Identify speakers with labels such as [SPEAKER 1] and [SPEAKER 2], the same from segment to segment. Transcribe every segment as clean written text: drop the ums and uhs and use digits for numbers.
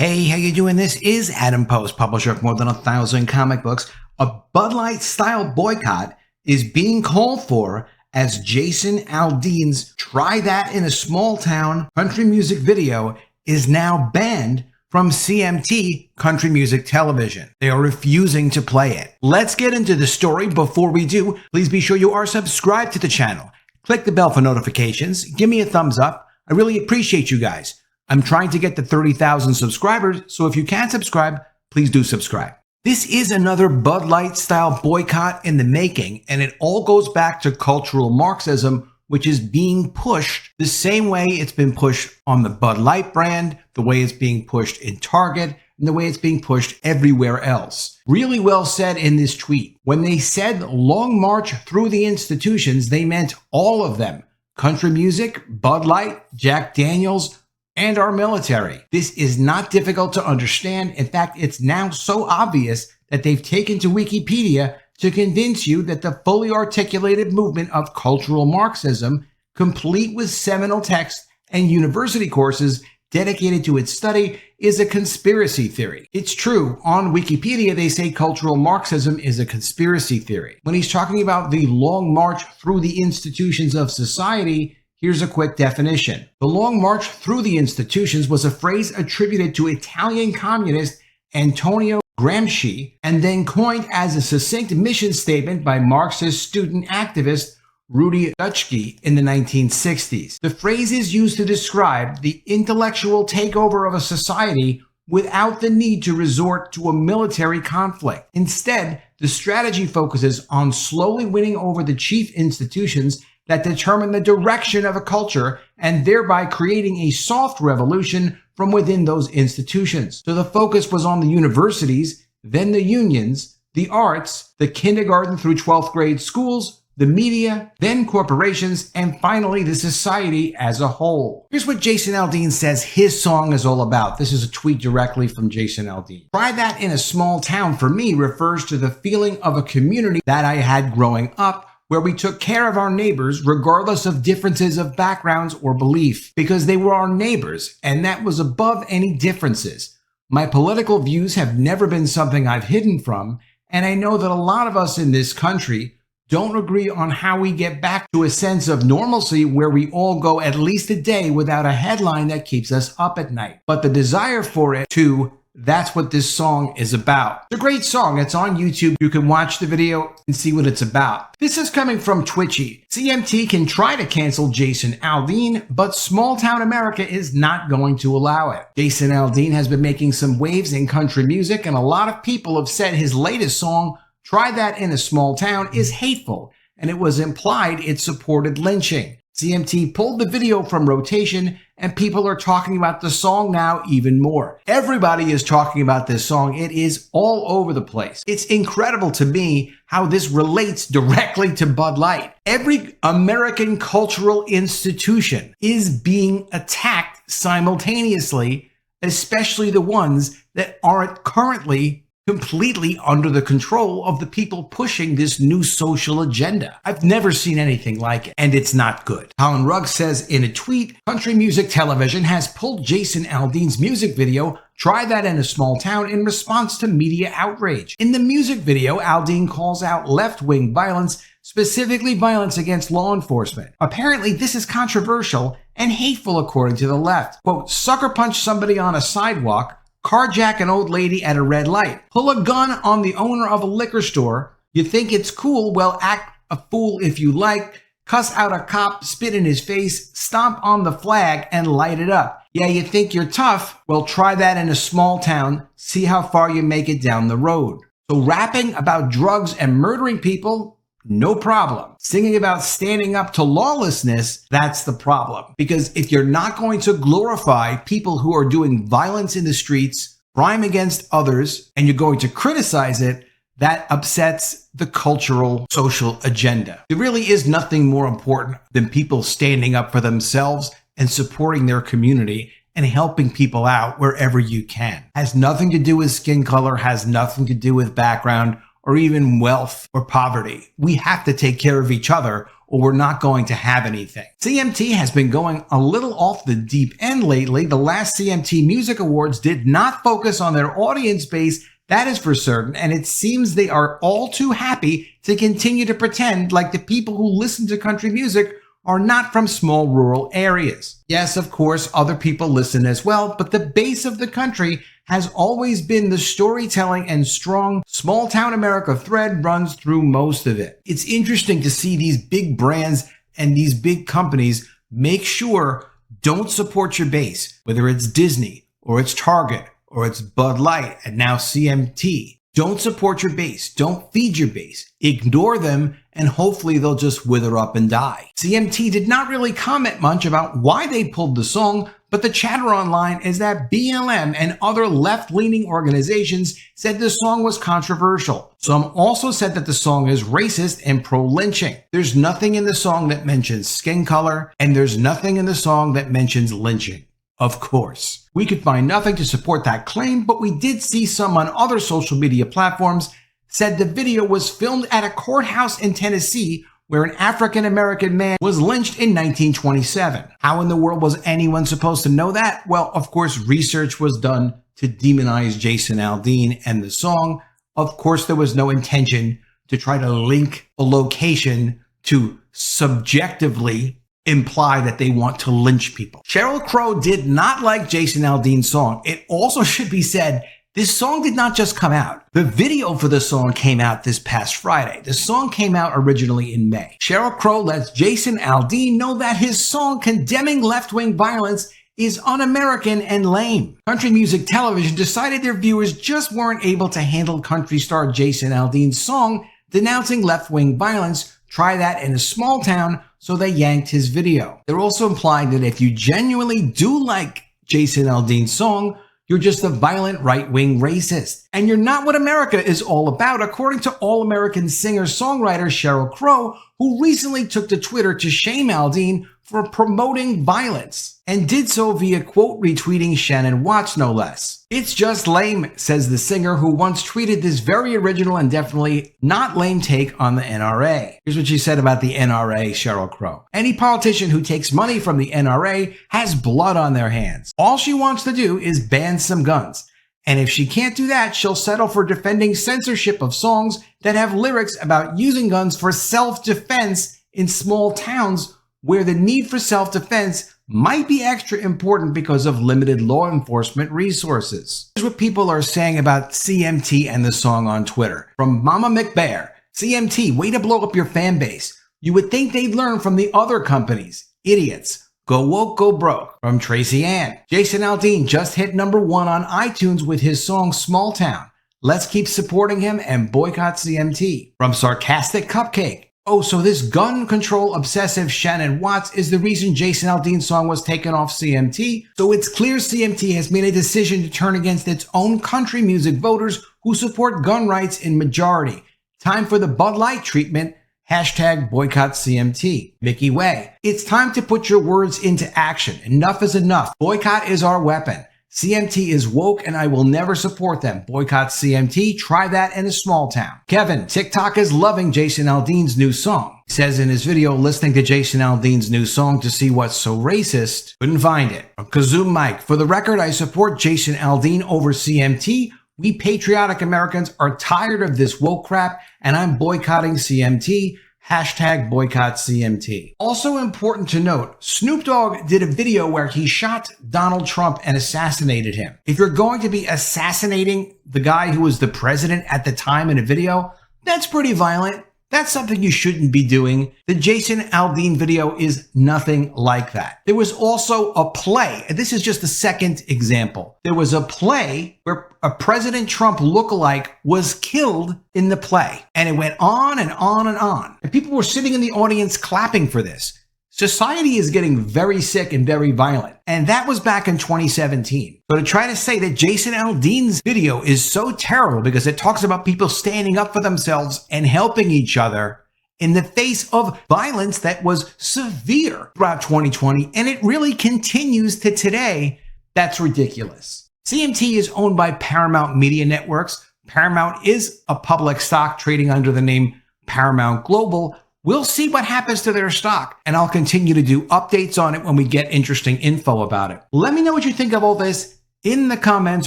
[SPEAKER 1] Hey, how you doing? This is Adam Post, publisher of more than 1,000 comic books. A Bud Light style boycott is being called for as Jason Aldean's Try That in a Small Town country music video is now banned from CMT country music television. They are refusing to play it. Let's get into the story. Before we do, please be sure you are subscribed to the channel. Click the bell for notifications. Give me a thumbs up. I really appreciate you guys. I'm trying to get to 30,000 subscribers, so if you can't subscribe, please do subscribe. This is another Bud Light style boycott in the making, and it all goes back to cultural Marxism, which is being pushed the same way it's been pushed on the Bud Light brand, the way it's being pushed in Target, and the way it's being pushed everywhere else. Really well said in this tweet. When they said long march through the institutions, they meant all of them. Country music, Bud Light, Jack Daniels, and our military. This is not difficult to understand. In fact, it's now so obvious that they've taken to Wikipedia to convince you that the fully articulated movement of cultural Marxism, complete with seminal texts and university courses dedicated to its study, is a conspiracy theory. It's true. On Wikipedia, they say cultural Marxism is a conspiracy theory. When he's talking about the long march through the institutions of society, here's a quick definition. The long march through the institutions was a phrase attributed to Italian communist Antonio Gramsci and then coined as a succinct mission statement by Marxist student activist Rudy Dutschke in the 1960s. The phrase is used to describe the intellectual takeover of a society without the need to resort to a military conflict. Instead, the strategy focuses on slowly winning over the chief institutions that determine the direction of a culture and thereby creating a soft revolution from within those institutions. So the focus was on the universities, then the unions, the arts, the kindergarten through 12th grade schools, the media, then corporations, and finally the society as a whole. Here's what Jason Aldean says his song is all about. This is a tweet directly from Jason Aldean. Try That in a Small Town for me refers to the feeling of a community that I had growing up, where we took care of our neighbors regardless of differences of backgrounds or belief, because they were our neighbors, and that was above any differences. My political views have never been something I've hidden from, and I know that a lot of us in this country don't agree on how we get back to a sense of normalcy where we all go at least a day without a headline that keeps us up at night. But the desire for it to, that's what this song is about. It's a great song. It's on YouTube. You can watch the video and see what it's about. This is coming from Twitchy. CMT can try to cancel Jason Aldean, but small town America is not going to allow it. Jason Aldean has been making some waves in country music, and a lot of people have said his latest song, Try That in a Small Town, is hateful, and it was implied it supported lynching. CMT pulled the video from rotation, and people are talking about the song now even more. Everybody is talking about this song. It is all over the place. It's incredible to me how this relates directly to Bud Light. Every American cultural institution is being attacked simultaneously, especially the ones that aren't currently completely under the control of the people pushing this new social agenda. I've never seen anything like it, and it's not good. Colin Ruggs says in a tweet, country music television has pulled Jason Aldean's music video, Try That in a Small Town, in response to media outrage. In the music video, Aldeen calls out left-wing violence, specifically violence against law enforcement. Apparently, this is controversial and hateful according to the left. Quote, sucker punch somebody on a sidewalk, carjack an old lady at a red light, pull a gun on the owner of a liquor store. You think it's cool? Well, act a fool if you like. Cuss out a cop, spit in his face, stomp on the flag, and light it up. Yeah, you think you're tough? Well, try that in a small town. See how far you make it down the road. So rapping about drugs and murdering people, no problem. Singing about standing up to lawlessness, that's the problem. Because if you're not going to glorify people who are doing violence in the streets, crime against others, and you're going to criticize it, that upsets the cultural, social agenda. There really is nothing more important than people standing up for themselves and supporting their community and helping people out wherever you can. Has nothing to do with skin color, has nothing to do with background, or even wealth or poverty. We have to take care of each other, or we're not going to have anything. CMT has been going a little off the deep end lately. The last CMT Music Awards did not focus on their audience base, that is for certain, and it seems they are all too happy to continue to pretend like the people who listen to country music are not from small rural areas. Yes, of course, other people listen as well, but the base of the country has always been the storytelling and strong small town America thread runs through most of it. It's interesting to see these big brands and these big companies make sure don't support your base, whether it's Disney or it's Target or it's Bud Light and now CMT. Don't support your base. Don't feed your base. Ignore them, and hopefully they'll just wither up and die. CMT did not really comment much about why they pulled the song, but the chatter online is that BLM and other left-leaning organizations said the song was controversial. Some also said that the song is racist and pro-lynching. There's nothing in the song that mentions skin color, and there's nothing in the song that mentions lynching. Of course, we could find nothing to support that claim, but we did see some on other social media platforms said the video was filmed at a courthouse in Tennessee where an African-American man was lynched in 1927. How in the world was anyone supposed to know that? Well, of course, research was done to demonize Jason Aldean and the song. Of course, there was no intention to try to link a location to subjectively imply that they want to lynch people. Sheryl Crow did not like Jason Aldean's song. It also should be said, this song did not just come out. The video for the song came out this past Friday. The song came out originally in May. Sheryl Crow lets Jason Aldean know that his song condemning left-wing violence is un-American and lame. Country Music Television decided their viewers just weren't able to handle country star Jason Aldean's song denouncing left-wing violence. Try that in a small town, so they yanked his video. They're also implying that if you genuinely do like Jason Aldean's song, you're just a violent right-wing racist. And you're not what America is all about, according to All-American singer-songwriter Sheryl Crow, who recently took to Twitter to shame Aldeen for promoting violence, and did so via quote retweeting Shannon Watts, no less. It's just lame, says the singer, who once tweeted this very original and definitely not lame take on the NRA. Here's what she said about the NRA, Sheryl Crow. Any politician who takes money from the NRA has blood on their hands. All she wants to do is ban some guns. And if she can't do that, she'll settle for defending censorship of songs that have lyrics about using guns for self-defense in small towns where the need for self-defense might be extra important because of limited law enforcement resources. Here's what people are saying about CMT and the song on Twitter. From Mama McBear, CMT, way to blow up your fan base. You would think they'd learn from the other companies. Idiots. Go woke, go broke. From Tracy Ann. Jason Aldean just hit #1 on iTunes with his song Small Town. Let's keep supporting him and boycott CMT. From Sarcastic Cupcake. Oh, so this gun control obsessive Shannon Watts is the reason Jason Aldean's song was taken off CMT. So it's clear CMT has made a decision to turn against its own country music voters who support gun rights in majority. Time for the Bud Light treatment. Hashtag boycott CMT. Mickey Way. It's time to put your words into action. Enough is enough. Boycott is our weapon. CMT is woke and I will never support them. Boycott CMT. Try that in a small town. Kevin, TikTok is loving Jason Aldean's new song. He says in his video listening to Jason Aldean's new song to see what's so racist, couldn't find it. From Kazoo Mike, for the record, I support Jason Aldean over CMT. We patriotic Americans are tired of this woke crap and I'm boycotting CMT. Hashtag boycott CMT. Also important to note, Snoop Dogg did a video where he shot Donald Trump and assassinated him. If you're going to be assassinating the guy who was the president at the time in a video, that's pretty violent. That's something you shouldn't be doing. The Jason Aldean video is nothing like that. There was also a play, and this is just the second example. There was a play where a President Trump lookalike was killed in the play. And it went on and on and on. And people were sitting in the audience clapping for this. Society is getting very sick and very violent. And that was back in 2017. So to try to say that Jason Aldean's video is so terrible because it talks about people standing up for themselves and helping each other in the face of violence that was severe throughout 2020, and it really continues to today, that's ridiculous. CMT is owned by Paramount Media Networks. Paramount is a public stock trading under the name Paramount Global. We'll see what happens to their stock, and I'll continue to do updates on it when we get interesting info about it. Let me know what you think of all this in the comments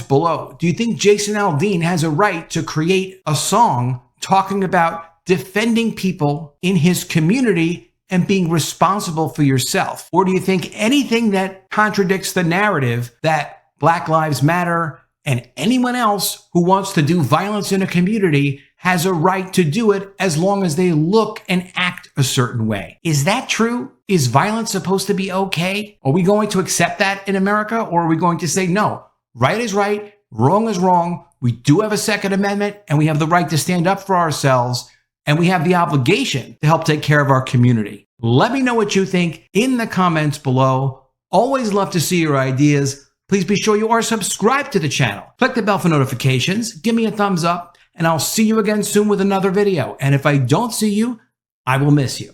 [SPEAKER 1] below. Do you think Jason Aldean has a right to create a song talking about defending people in his community and being responsible for yourself? Or do you think anything that contradicts the narrative that Black Lives Matter and anyone else who wants to do violence in a community has a right to do it as long as they look and act a certain way? Is that true? Is violence supposed to be okay? Are we going to accept that in America? Or are we going to say, no, right is right, wrong is wrong. We do have a Second Amendment and we have the right to stand up for ourselves, and we have the obligation to help take care of our community. Let me know what you think in the comments below. Always love to see your ideas. Please be sure you are subscribed to the channel. Click the bell for notifications. Give me a thumbs up, and I'll see you again soon with another video. And if I don't see you, I will miss you.